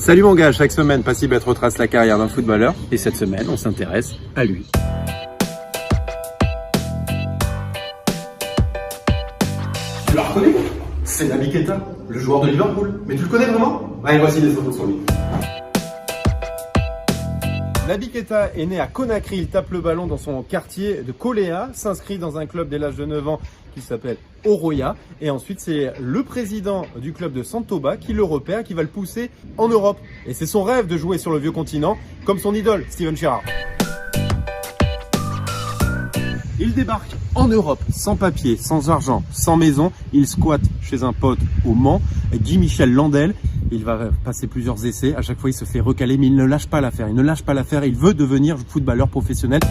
Salut mon gars, chaque semaine, Passibet retrace la carrière d'un footballeur et cette semaine, on s'intéresse à lui. Tu l'as reconnu? C'est Naby Keita, le joueur de Liverpool. Mais tu le connais vraiment? Allez, voici des photos sur lui. Naby Keita est né à Conakry, il tape le ballon dans son quartier de Koléa, s'inscrit dans un club dès l'âge de 9 ans qui s'appelle Oroya. Et ensuite, c'est le président du club de Santoba qui le repère, qui va le pousser en Europe. Et c'est son rêve de jouer sur le vieux continent, comme son idole, Steven Gerrard. Il débarque en Europe, sans papier, sans argent, sans maison. Il squatte chez un pote au Mans, Guy-Michel Landel. Il va passer plusieurs essais. À chaque fois, il se fait recaler, mais il ne lâche pas l'affaire. Il ne lâche pas l'affaire. Il veut devenir footballeur professionnel.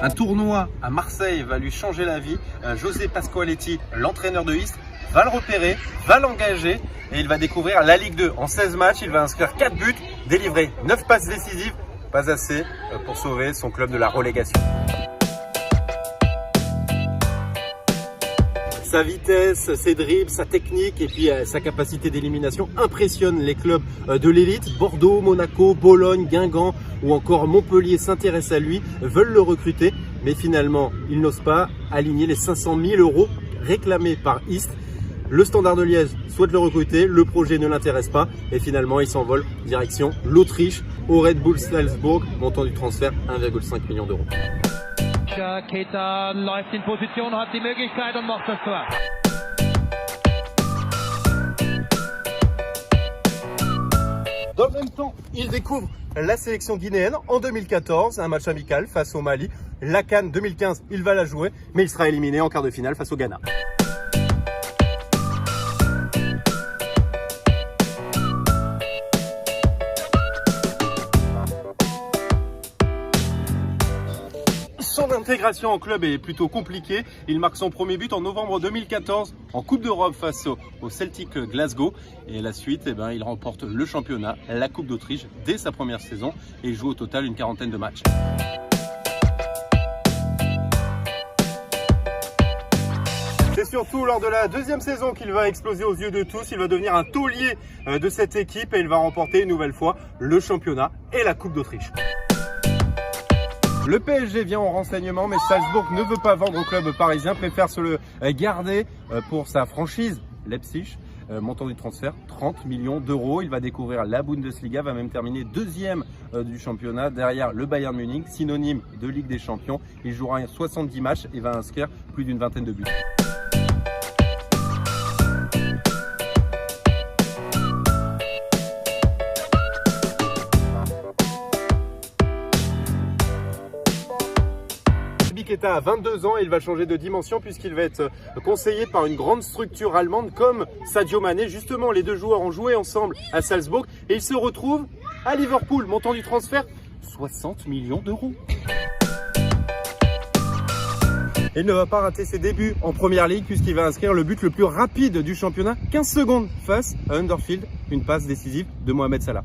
Un tournoi à Marseille va lui changer la vie. José Pasqualetti, l'entraîneur de Istres, va le repérer, va l'engager et il va découvrir la Ligue 2. En 16 matchs, il va inscrire 4 buts, délivrer 9 passes décisives. Pas assez pour sauver son club de la relégation. Sa vitesse, ses dribbles, sa technique et puis sa capacité d'élimination impressionnent les clubs de l'élite. Bordeaux, Monaco, Bologne, Guingamp ou encore Montpellier s'intéressent à lui, veulent le recruter. Mais finalement, ils n'osent pas aligner les 500 000 € réclamés par Istres. Le Standard de Liège souhaite le recruter, le projet ne l'intéresse pas et finalement il s'envole direction l'Autriche au Red Bull Salzburg, montant du transfert 1,5 million d'euros. Keita läuft in Position, hat die Möglichkeit und macht das Tor. Dans le même temps, il découvre la sélection guinéenne en 2014, un match amical face au Mali. La CAN 2015, il va la jouer, mais il sera éliminé en quart de finale face au Ghana. Son intégration en club est plutôt compliquée. Il marque son premier but en novembre 2014 en Coupe d'Europe face au Celtic Glasgow. Et la suite, il remporte le championnat, la Coupe d'Autriche dès sa première saison et joue au total une quarantaine de matchs. C'est surtout lors de la deuxième saison qu'il va exploser aux yeux de tous. Il va devenir un taulier de cette équipe et il va remporter une nouvelle fois le championnat et la Coupe d'Autriche. Le PSG vient en renseignement, mais Salzbourg ne veut pas vendre au club parisien, préfère se le garder pour sa franchise Leipzig. Montant du transfert, 30 millions d'euros. Il va découvrir la Bundesliga, va même terminer deuxième du championnat derrière le Bayern Munich, synonyme de Ligue des Champions. Il jouera 70 matchs et va inscrire plus d'une vingtaine de buts. Keita a 22 ans et il va changer de dimension puisqu'il va être conseillé par une grande structure allemande comme Sadio Mané. Justement, les deux joueurs ont joué ensemble à Salzbourg et ils se retrouvent à Liverpool. Montant du transfert, 60 millions d'euros. Il ne va pas rater ses débuts en première ligue puisqu'il va inscrire le but le plus rapide du championnat, 15 secondes face à Huddersfield, une passe décisive de Mohamed Salah.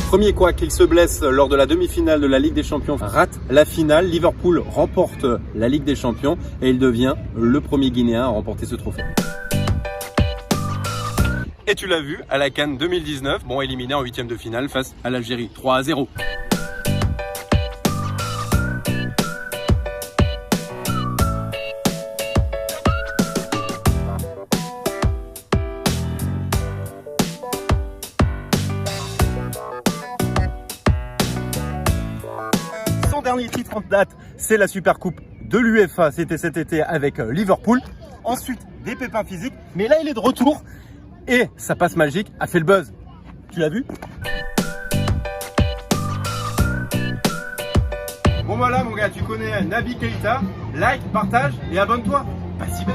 Premier couac, il se blesse lors de la demi-finale de la Ligue des Champions, rate la finale. Liverpool remporte la Ligue des Champions et il devient le premier Guinéen à remporter ce trophée. Et tu l'as vu à la CAN 2019, éliminé en huitième de finale face à l'Algérie, 3-0. Dernier titre en date, c'est la Supercoupe de l'UEFA, c'était cet été avec Liverpool. Ensuite, des pépins physiques, mais là il est de retour et sa passe magique a fait le buzz. Tu l'as vu? Bon voilà mon gars, tu connais Naby Keita, like, partage et abonne-toi. Passibet.